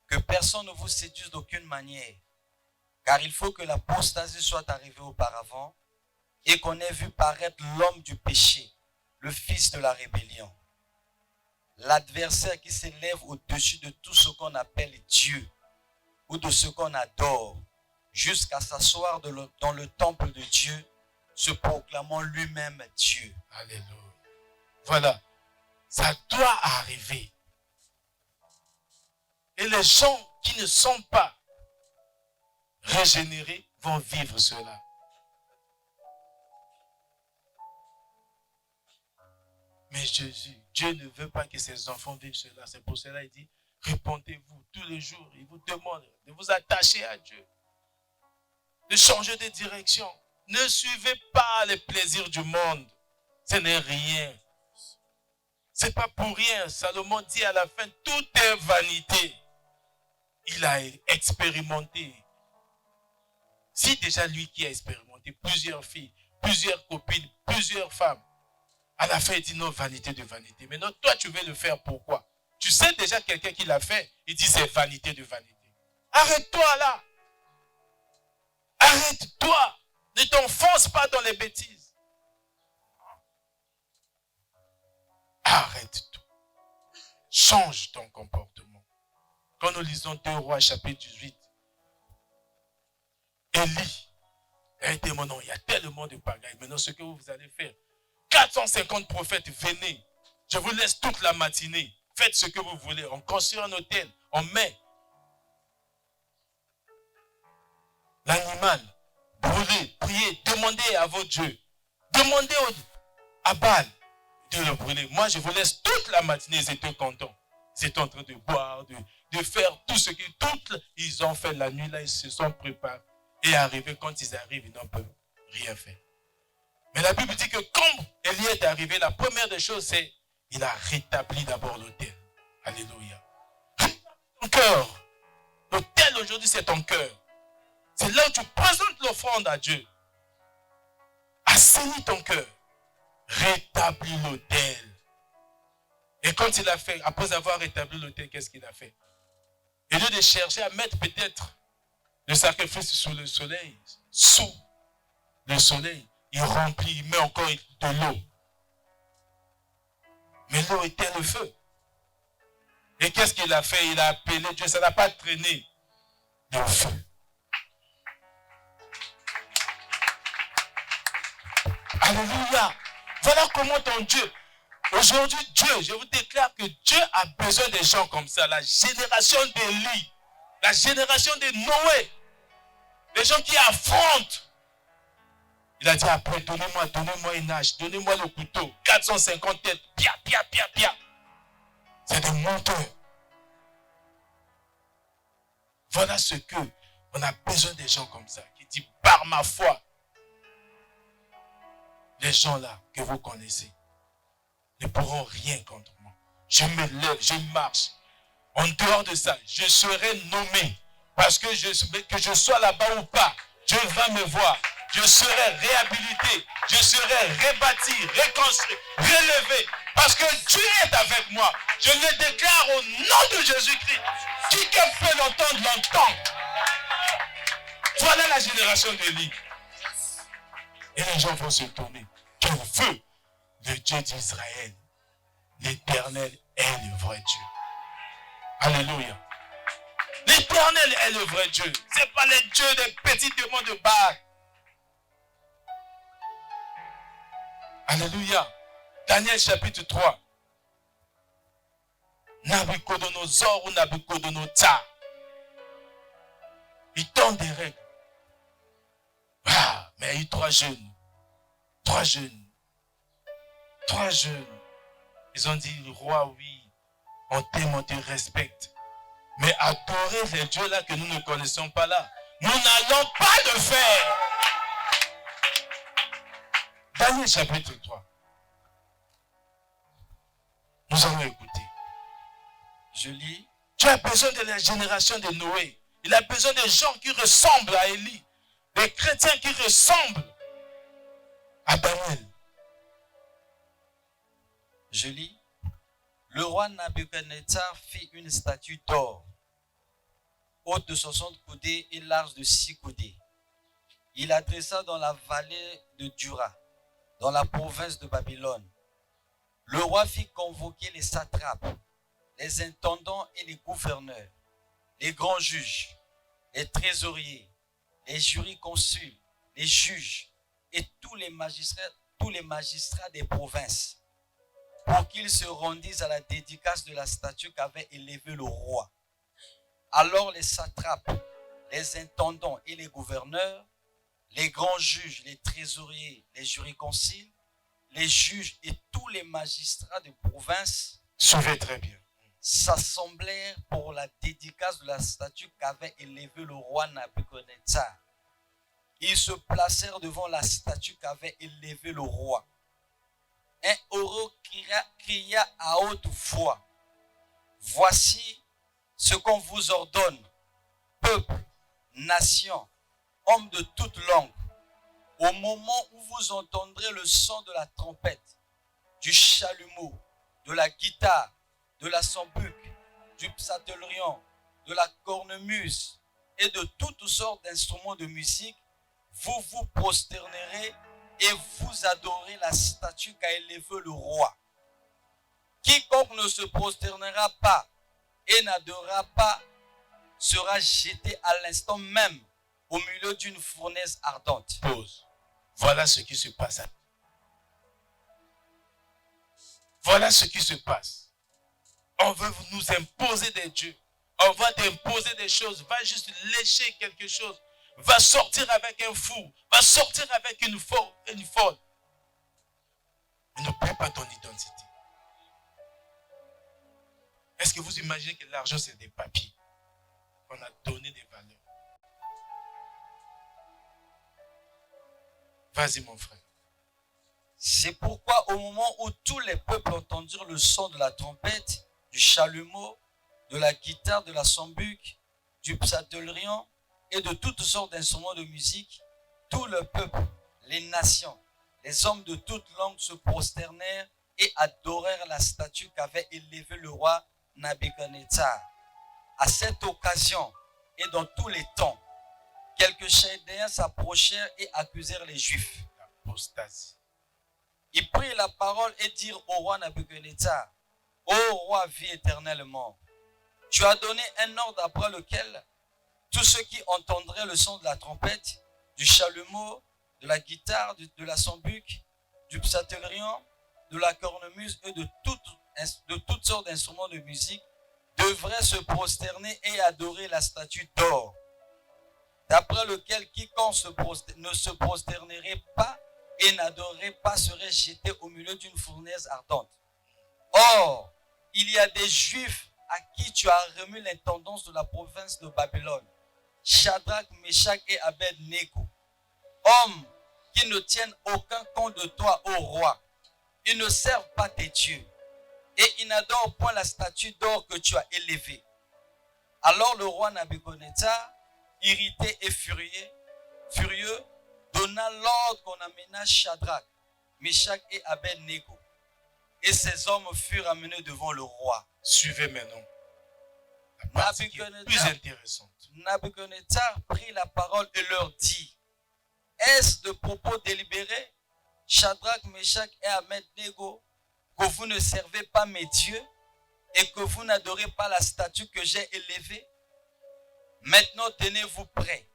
Que personne ne vous séduise d'aucune manière, car il faut que l'apostasie soit arrivée auparavant et qu'on ait vu paraître l'homme du péché, le fils de la rébellion. L'adversaire qui s'élève au-dessus de tout ce qu'on appelle Dieu ou de ce qu'on adore, jusqu'à s'asseoir dans le temple de Dieu, se proclamant lui-même Dieu. Alléluia. Voilà, ça doit arriver. Et les gens qui ne sont pas régénérés vont vivre cela. Mais Jésus, Dieu ne veut pas que ses enfants vivent cela. C'est pour cela qu'il dit, répondez-vous tous les jours. Il vous demande de vous attacher à Dieu, de changer de direction. Ne suivez pas les plaisirs du monde. Ce n'est rien. Ce n'est pas pour rien. Salomon dit à la fin, tout est vanité. Il a expérimenté. Si déjà lui qui a expérimenté plusieurs filles, plusieurs copines, plusieurs femmes, à la fin, il dit non, vanité de vanité. Mais non, toi, tu veux le faire pourquoi? Tu sais déjà quelqu'un qui l'a fait, il dit c'est vanité de vanité. Arrête-toi là. Arrête-toi. Ne t'enfonce pas dans les bêtises. Arrête-toi. Change ton comportement. Quand nous lisons 2 Rois chapitre 18, Élie a été mon nom. Il y a tellement de pagailles. Maintenant, ce que vous allez faire, 450 prophètes, venez. Je vous laisse toute la matinée. Faites ce que vous voulez. On construit un hôtel. On met l'animal. Brûlez, priez, demandez à votre Dieu. Demandez à Baal de le brûler. Moi, je vous laisse toute la matinée. Ils étaient contents. Ils étaient en train de boire, de faire tout ce qu'ils ont fait la nuit. Là, ils se sont préparés. Et arrivé, quand ils arrivent, ils n'ont rien fait. Mais la Bible dit que quand Élie est arrivé, la première des choses, c'est qu'il a rétabli d'abord l'autel. Alléluia. Ton cœur. L'autel aujourd'hui, c'est ton cœur. C'est là où tu présentes l'offrande à Dieu. Assainis ton cœur. Rétablis l'autel. Et quand il a fait, après avoir rétabli l'autel, qu'est-ce qu'il a fait? Au lieu de chercher à mettre peut-être le sacrifice sous le soleil, il remplit, il met encore de l'eau. Mais l'eau était le feu. Et qu'est-ce qu'il a fait? Il a appelé Dieu, ça n'a pas traîné. Le feu. Alléluia. Voilà comment ton Dieu. Aujourd'hui, Dieu, je vous déclare que Dieu a besoin des gens comme ça. La génération d'Élie, la génération de Noé, les gens qui affrontent. Il a dit après, donnez-moi une hache, donnez-moi le couteau, 450 têtes, pia. C'est des menteurs. Voilà ce que on a besoin des gens comme ça, qui disent par ma foi, les gens là que vous connaissez ne pourront rien contre moi. Je me lève, je marche. En dehors de ça, je serai nommé. Parce que je sois là-bas ou pas, Dieu va me voir. Je serai réhabilité, je serai rebâti, reconstruit, relevé. Parce que Dieu est avec moi. Je le déclare au nom de Jésus-Christ. Quiconque peut l'entendre, l'entend. Voilà la génération d'Élie. Et les gens vont se tourner. Quel feu! Le Dieu d'Israël, l'Éternel est le vrai Dieu. Alléluia. L'Éternel est le vrai Dieu. Ce n'est pas les dieux des petits démons de Baal. Alléluia. Daniel chapitre 3. Nabuchodonosor ou Nabuchodonosor. Il donne des règles. Ah, mais il y a eu 3 jeunes. 3 jeunes. 3 jeunes. Ils ont dit, roi, oui, on t'aime, on te respecte. Mais adorer ces dieux-là que nous ne connaissons pas là, nous n'allons pas le faire. Daniel chapitre 3. Nous allons écouter. Je lis. Tu as besoin de la génération de Noé. Il a besoin de gens qui ressemblent à Élie. Des chrétiens qui ressemblent à Daniel. Je lis. Le roi Nabuchodonosor fit une statue d'or, haute de 60 coudées et large de 6 coudées. Il la dressa dans la vallée de Dura, dans la province de Babylone. Le roi fit convoquer les satrapes, les intendants et les gouverneurs, les grands juges, les trésoriers, les jurisconsuls, les juges et tous les magistrats des provinces, pour qu'ils se rendissent à la dédicace de la statue qu'avait élevée le roi. Alors les satrapes, les intendants et les gouverneurs, les grands juges, les trésoriers, les jurisconsuls, les juges et tous les magistrats de province Suivez très bien. s'assemblèrent pour la dédicace de la statue qu'avait élevée le roi Nabuchodonosor. Ils se placèrent devant la statue qu'avait élevée le roi. Un héros cria à haute voix, « Voici ce qu'on vous ordonne, peuple, nation, hommes de toute langue. Au moment où vous entendrez le son de la trompette, du chalumeau, de la guitare, de la sambuc, du psalterion, de la cornemuse et de toutes sortes d'instruments de musique, vous vous prosternerez et vous adorez la statue qu'a élevée le roi. Quiconque ne se prosternera pas et n'adorera pas sera jeté à l'instant même au milieu d'une fournaise ardente. » Pause. Voilà ce qui se passe. Voilà ce qui se passe. On veut nous imposer des dieux. On va t'imposer des choses. Va juste lécher quelque chose. Va sortir avec un fou. Va sortir avec une folle. Ne perds pas ton identité. Est-ce que vous imaginez que l'argent c'est des papiers qu'on a donné des valeurs? Vas-y mon frère. C'est pourquoi au moment où tous les peuples entendirent le son de la trompette, du chalumeau, de la guitare, de la sambuc, du psalterion et de toutes sortes d'instruments de musique, tout le peuple, les nations, les hommes de toutes langues se prosternèrent et adorèrent la statue qu'avait élevée le roi Nabuchodonosor. À cette occasion et dans tous les temps, quelques Chaldéens s'approchèrent et accusèrent les Juifs. L'apostasie. Ils prirent la parole et dirent au roi Nabuchodonosor, « Ô roi, vis éternellement, tu as donné un ordre après lequel tous ceux qui entendraient le son de la trompette, du chalumeau, de la guitare, de la sambuc, du psalterion, de la cornemuse et de toutes sortes d'instruments de musique devraient se prosterner et adorer la statue d'or, d'après lequel quiconque ne se prosternerait pas et n'adorerait pas serait jeté au milieu d'une fournaise ardente. Or, il y a des Juifs à qui tu as remis l'intendance de la province de Babylone, Shadrach, Meshach et Abed-Nego, hommes qui ne tiennent aucun compte de toi, ô roi. Ils ne servent pas tes dieux et ils n'adorent point la statue d'or que tu as élevée. » Alors le roi Nabuchodonosor, irrité et furieux, donna l'ordre qu'on amena Shadrach, Meshach et Abed-Nego. Et ces hommes furent amenés devant le roi. Suivez maintenant la partie qui est plus intéressante. Nabuchodonosor prit la parole et leur dit, « Est-ce de propos délibérés, Shadrach, Meshach et Abed-Nego, que vous ne servez pas mes dieux et que vous n'adorez pas la statue que j'ai élevée? Maintenant tenez-vous prêts.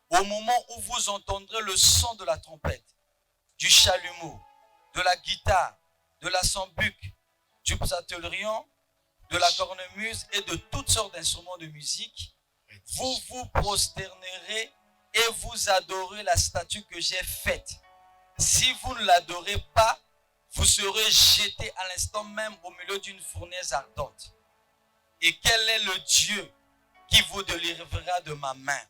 Au moment où vous entendrez le son de la trompette, du chalumeau, de la guitare, de la sambuc, du psalterion, de la cornemuse et de toutes sortes d'instruments de musique, vous vous prosternerez et vous adorez la statue que j'ai faite. Si vous ne l'adorez pas, vous serez jetés à l'instant même au milieu d'une fournaise ardente. Et quel est le Dieu qui vous délivrera de ma main?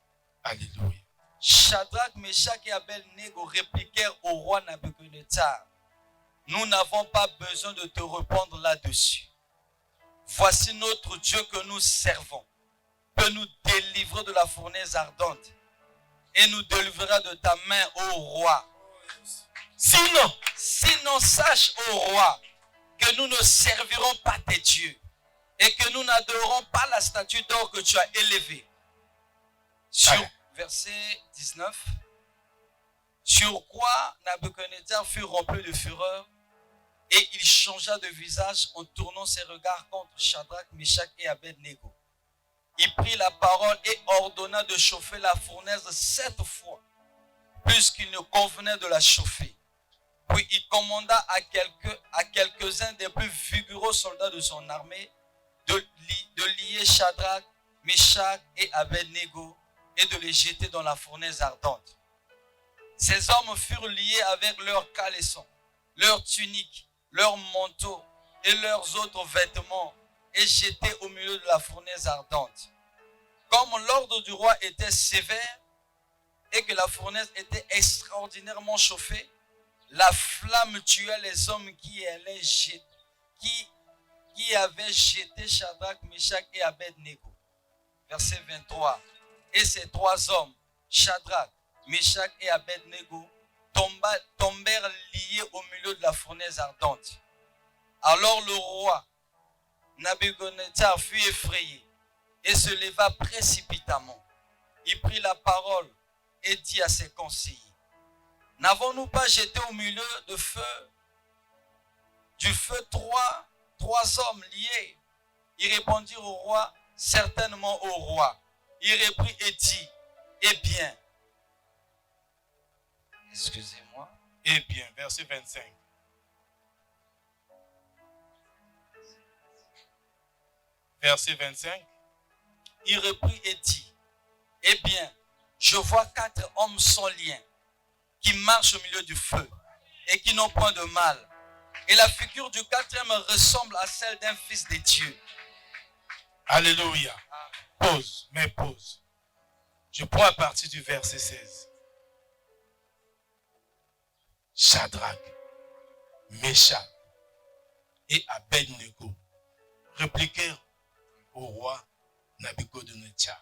Alléluia. Shadrach, Meshach et Abednego répliquèrent au roi Nabuchodonosor: nous n'avons pas besoin de te répondre là-dessus. Voici notre Dieu que nous servons, peut nous délivrer de la fournaise ardente et nous délivrera de ta main, ô roi. Sinon, sache, ô roi, que nous ne servirons pas tes dieux et que nous n'adorons pas la statue d'or que tu as élevée. Sur verset 19. Sur quoi Nabuchodonosor fut rempli de fureur et il changea de visage en tournant ses regards contre Shadrach, Meshach et Abednego. Il prit la parole et ordonna de chauffer la fournaise 7 fois, plus qu'il ne convenait de la chauffer. Puis il commanda à quelques-uns des plus vigoureux soldats de son armée de lier Shadrach, Meshach et Abednego et de les jeter dans la fournaise ardente. Ces hommes furent liés avec leurs caleçons, leurs tuniques, leurs manteaux et leurs autres vêtements et jetés au milieu de la fournaise ardente. Comme l'ordre du roi était sévère et que la fournaise était extraordinairement chauffée, la flamme tuait les hommes qui avaient jeté Shadrach, Meshach et Abednego. Verset 23. Et ces 3 hommes, Shadrach, Meshach et Abednego, tombèrent liés au milieu de la fournaise ardente. Alors le roi Nabuchodonosor fut effrayé et se leva précipitamment. Il prit la parole et dit à ses conseillers: n'avons-nous pas jeté au milieu du feu trois hommes liés? Ils répondirent au roi: certainement au roi. Il reprit et dit: eh bien, excusez-moi. Eh bien, verset 25. Verset 25. Il reprit et dit: eh bien, je vois 4 hommes sans lien qui marchent au milieu du feu et qui n'ont point de mal. Et la figure du 4e ressemble à celle d'un fils de Dieu. Alléluia. Pause, mais pause. Je prends à partir du verset 16. Shadrach, Meshach et Abednego répliquèrent au roi Nabuchodonosor: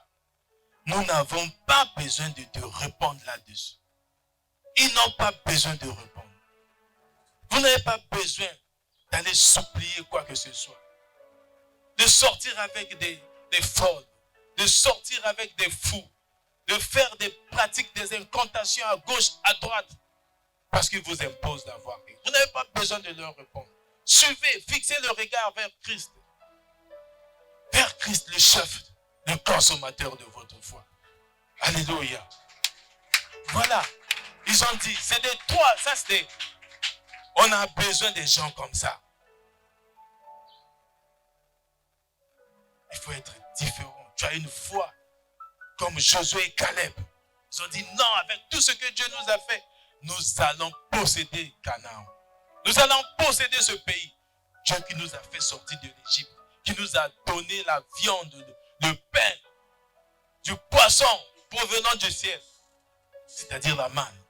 nous n'avons pas besoin de te répondre là-dessus. Ils n'ont pas besoin de répondre. Vous n'avez pas besoin d'aller supplier quoi que ce soit. De sortir avec des folles, de sortir avec des fous, de faire des pratiques, des incantations à gauche, à droite, parce qu'ils vous imposent d'avoir. Vous n'avez pas besoin de leur répondre. Suivez, fixez le regard vers Christ. Vers Christ, le chef, le consommateur de votre foi. Alléluia. Voilà. Ils ont dit, c'est des 3, ça c'est des... On a besoin des gens comme ça. Il faut être différent. Tu as une foi comme Josué et Caleb. Ils ont dit non, avec tout ce que Dieu nous a fait, nous allons posséder Canaan. Nous allons posséder ce pays. Dieu qui nous a fait sortir de l'Égypte, qui nous a donné la viande, le pain, du poisson provenant du ciel, c'est-à-dire la manne.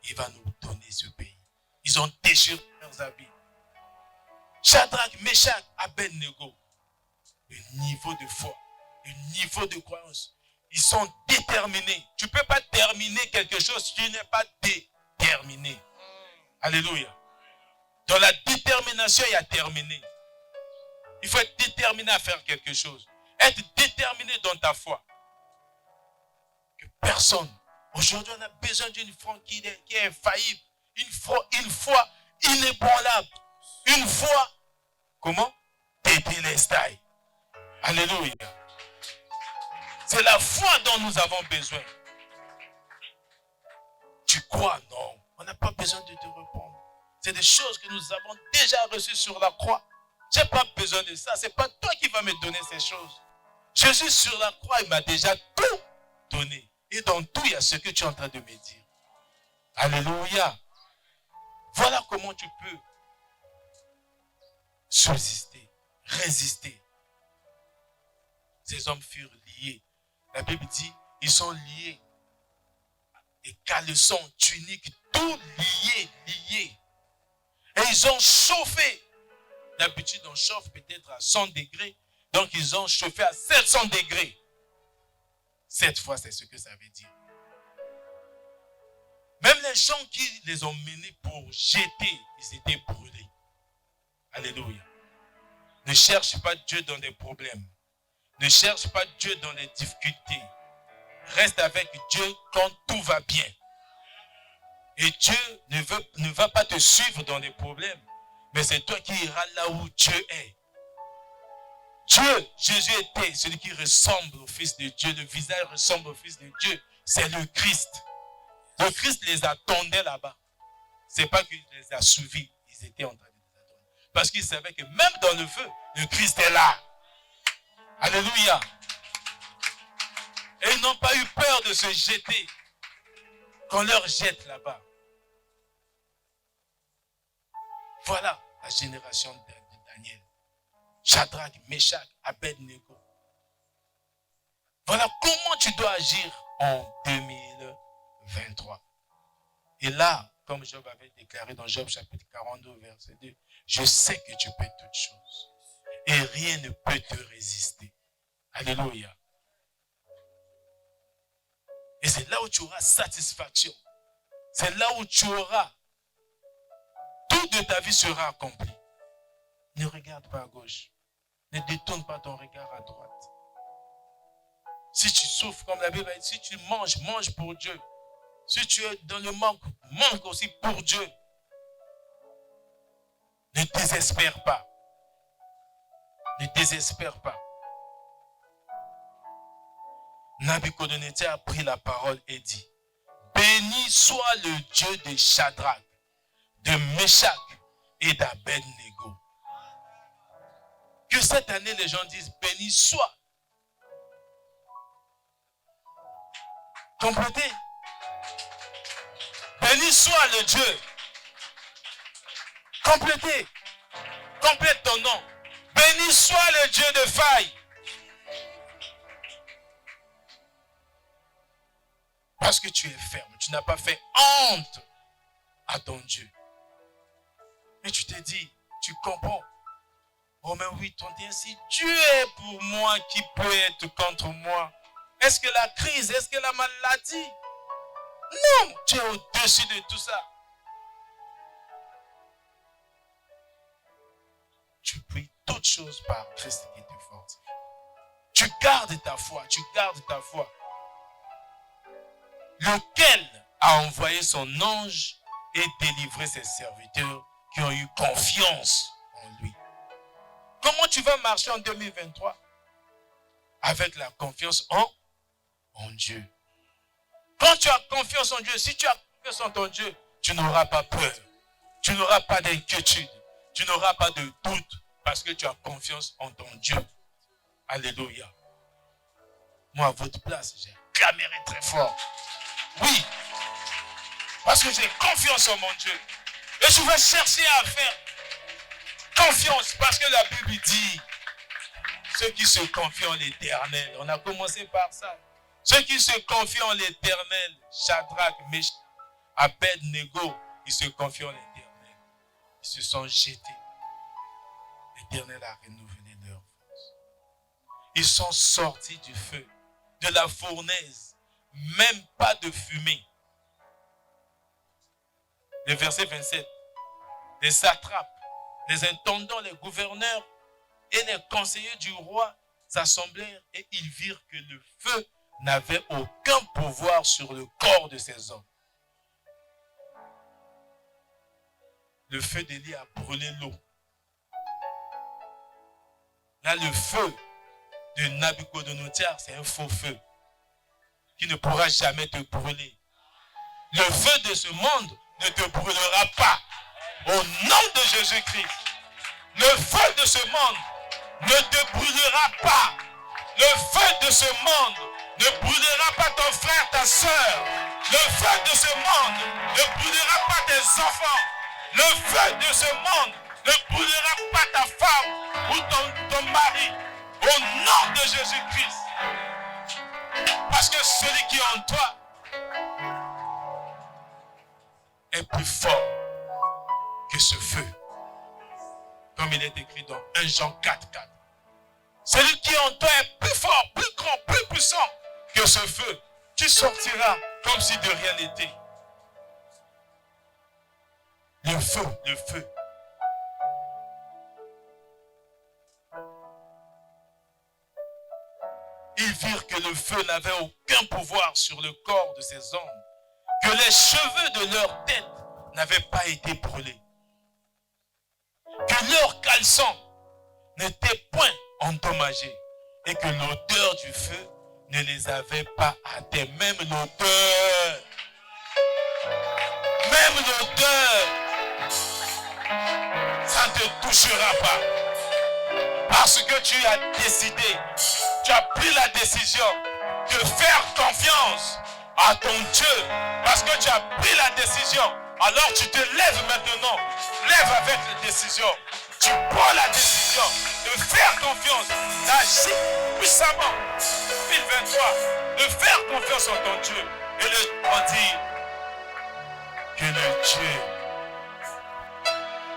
Il va nous donner ce pays. Ils ont déchiré leurs habits. Shadrach, Meshach, Abednego. Le niveau de foi, le niveau de croyance. Ils sont déterminés. Tu ne peux pas terminer quelque chose si tu n'es pas déterminé. Alléluia. Dans la détermination, il y a terminé. Il faut être déterminé à faire quelque chose. Être déterminé dans ta foi. Que personne. Aujourd'hui, on a besoin d'une foi qui est infaillible. Une foi inébranlable. Une foi, comment? Tétélestai. Alléluia. C'est la foi dont nous avons besoin. Tu crois? Non. On n'a pas besoin de te répondre. C'est des choses que nous avons déjà reçues sur la croix. Je n'ai pas besoin de ça. Ce n'est pas toi qui vas me donner ces choses. Jésus sur la croix, il m'a déjà tout donné. Et dans tout, il y a ce que tu es en train de me dire. Alléluia. Voilà comment tu peux subsister, résister. Ces hommes furent liés. La Bible dit, ils sont liés. Et caleçons, tuniques, tout liés. Et ils ont chauffé. D'habitude, on chauffe peut-être à 100 degrés. Donc, ils ont chauffé à 700 degrés. Cette fois, c'est ce que ça veut dire. Même les gens qui les ont menés pour jeter, ils étaient brûlés. Alléluia. Ne cherche pas Dieu dans des problèmes. Ne cherche pas Dieu dans les difficultés. Reste avec Dieu quand tout va bien. Et Dieu ne va pas te suivre dans les problèmes. Mais c'est toi qui iras là où Dieu est. Dieu, Jésus était celui qui ressemble au Fils de Dieu. Le visage ressemble au Fils de Dieu. C'est le Christ. Le Christ les attendait là-bas. Ce n'est pas qu'il les a suivis. Ils étaient en train de les attendre. Parce qu'ils savaient que même dans le feu, le Christ est là. Alléluia. Et ils n'ont pas eu peur de se jeter. Qu'on leur jette là-bas. Voilà la génération de Daniel. Shadrach, Meshach, Abednego. Voilà comment tu dois agir en 2023. Et là, comme Job avait déclaré dans Job chapitre 42, verset 2, je sais que tu peux toutes choses. Et rien ne peut te résister. Alléluia. Et c'est là où tu auras satisfaction. C'est là où tu auras. Tout de ta vie sera accompli. Ne regarde pas à gauche. Ne détourne pas ton regard à droite. Si tu souffres, comme la Bible dit, si tu manges, mange pour Dieu. Si tu es dans le manque, manque aussi pour Dieu. Ne désespère pas. Ne désespère pas. Nabuchodonosor a pris la parole et dit, béni soit le Dieu de Shadrach, de Meshach et d'Abednego. Que cette année, les gens disent, béni soit. Complétez. Béni soit le Dieu. Complétez. Complète ton nom. Béni soit le Dieu de faille. Parce que tu es ferme. Tu n'as pas fait honte à ton Dieu. Mais tu te dis, tu comprends. Romains 8, 31, si Dieu est pour moi, qui peut être contre moi? Est-ce que la crise, est-ce que la maladie? Non, tu es au-dessus de tout ça. Tu pries toutes choses par Christ qui te fortifie. Tu gardes ta foi, tu gardes ta foi. Lequel a envoyé son ange et délivré ses serviteurs qui ont eu confiance en lui. Comment tu vas marcher en 2023? Avec la confiance en Dieu. Quand tu as confiance en Dieu, si tu as confiance en ton Dieu, tu n'auras pas peur. Tu n'auras pas d'inquiétude. Tu n'auras pas de doute parce que tu as confiance en ton Dieu. Alléluia. Moi, à votre place, j'ai claméré très fort. Oui. Parce que j'ai confiance en mon Dieu. Et je vais chercher à faire confiance parce que la Bible dit ceux qui se confient en l'Éternel. On a commencé par ça. Ceux qui se confient en l'Éternel, Shadrach, Meshach, Abednego, ils se confient en l'Éternel. Ils se sont jetés. L'Éternel a renouvelé leur force. Ils sont sortis du feu, de la fournaise, même pas de fumée. Le verset 27. Les satrapes, les intendants, les gouverneurs et les conseillers du roi s'assemblèrent et ils virent que le feu n'avait aucun pouvoir sur le corps de ces hommes. Le feu d'Élie a brûlé l'eau. Là, le feu de Nabuchodonosor, c'est un faux feu qui ne pourra jamais te brûler. Le feu de ce monde ne te brûlera pas. Au nom de Jésus-Christ, le feu de ce monde ne te brûlera pas. Le feu de ce monde ne brûlera pas ton frère, ta soeur. Le feu de ce monde ne brûlera pas tes enfants. Le feu de ce monde ne brûlera pas ta femme ou ton mari. Au nom de Jésus-Christ. Parce que celui qui est en toi est plus fort que ce feu. Comme il est écrit dans 1 Jean 4:4. Celui qui est en toi est plus fort, plus grand, plus puissant que ce feu. Tu sortiras comme si de rien n'était. Le feu, le feu. Ils virent que le feu n'avait aucun pouvoir sur le corps de ces hommes, que les cheveux de leur tête n'avaient pas été brûlés, que leurs caleçons n'étaient point endommagés et que l'odeur du feu ne les avait pas atteints. Même l'odeur, ça ne te touchera pas. Parce que tu as décidé, tu as pris la décision de faire confiance à ton Dieu. Parce que tu as pris la décision, alors tu te lèves maintenant. Lève avec la décision. Tu prends la décision de faire confiance, d'agir puissamment, 2023, de faire confiance en ton Dieu et de dire que le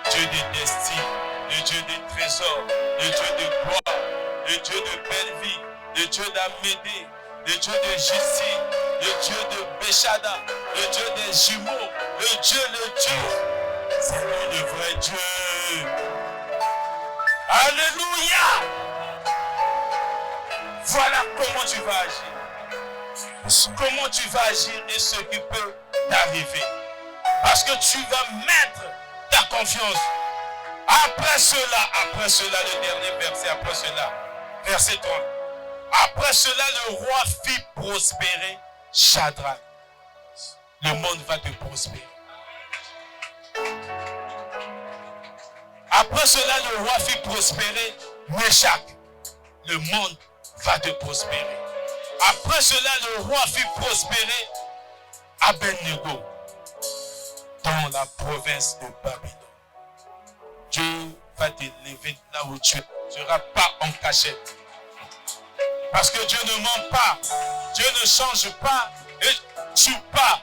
Dieu des destins, le Dieu des trésors, le Dieu de gloire, le Dieu de belle vie, le Dieu d'Amédée, le Dieu de Jissi, le Dieu de Béchada, le Dieu des jumeaux, le Dieu, c'est lui le vrai Dieu. Alléluia! Voilà comment tu vas agir. Comment tu vas agir et ce qui peut t'arriver. Parce que tu vas mettre ta confiance. Après cela, le dernier verset, après cela, verset 30. Après cela, le roi fit prospérer Shadrach. Le monde va te prospérer. Après cela, le roi fit prospérer Meshach. Le monde va te prospérer. Après cela, le roi fit prospérer Abednego dans la province de Babylone. Dieu va t'élever là où tu ne seras pas en cachette. Parce que Dieu ne ment pas. Dieu ne change pas et ne tue pas.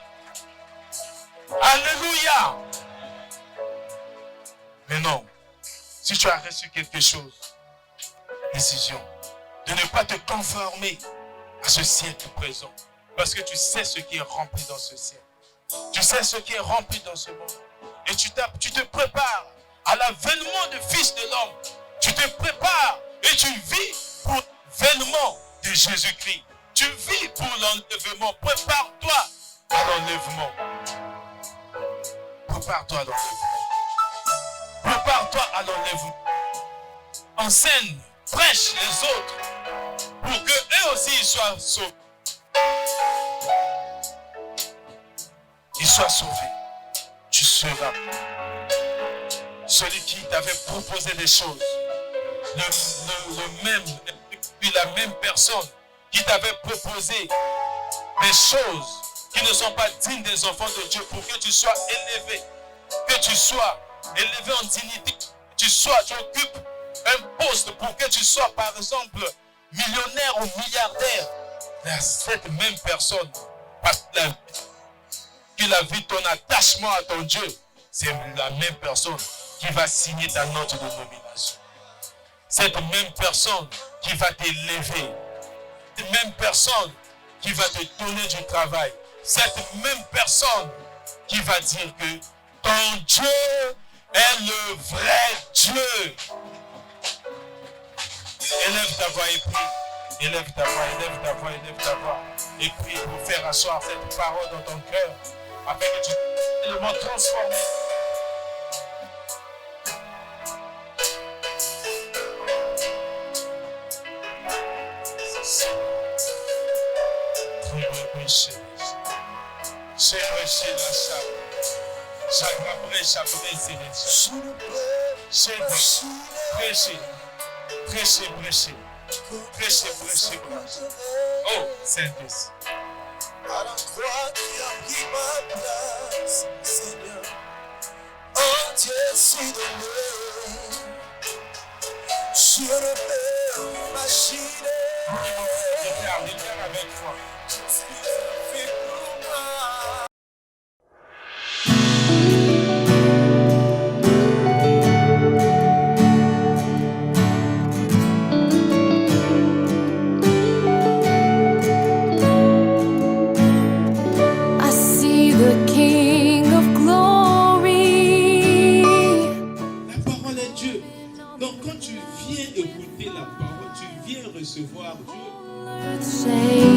Alléluia. Mais non, si tu as reçu quelque chose, décision de ne pas te conformer à ce siècle présent. Parce que tu sais ce qui est rempli dans ce ciel. Tu sais ce qui est rempli dans ce monde. Et tu te prépares à l'avènement du Fils de l'homme. Tu te prépares et tu vis pour l'avènement de Jésus-Christ. Tu vis pour l'enlèvement. Prépare-toi à l'enlèvement. Prépare-toi à l'enlèvement. Prépare-toi à l'enlèvement. Enseigne, prêche les autres pour qu'eux aussi ils soient sauvés. Ils soient sauvés. Tu seras celui qui t'avait proposé des choses. La même personne qui t'avait proposé des choses qui ne sont pas dignes des enfants de Dieu pour que tu sois élevé. Que tu sois élevé en dignité. Tu occupes un poste pour que tu sois par exemple millionnaire ou milliardaire. Cette même personne, parce qu'il a vu ton attachement à ton Dieu, c'est la même personne qui va signer ta note de nomination. Cette même personne qui va t'élever. Cette même personne qui va te donner du travail. Cette même personne qui va dire que ton Dieu est le vrai Dieu. Élève ta voix et prie. Élève ta voix, élève ta voix, élève ta voix. Et prie pour faire asseoir cette parole dans ton cœur. Afin que tu sois tellement transformé. Oh, Saint-Esprit. À la croix qui a pris ma place, Seigneur. Oh Dieu, si donné, je ne peux imaginer. Déclare avec foi. Ce qu'il a fait pour moi. I see the King of Glory. La parole est Dieu. Donc quand tu viens écouter la parole, tu viens recevoir Dieu. Say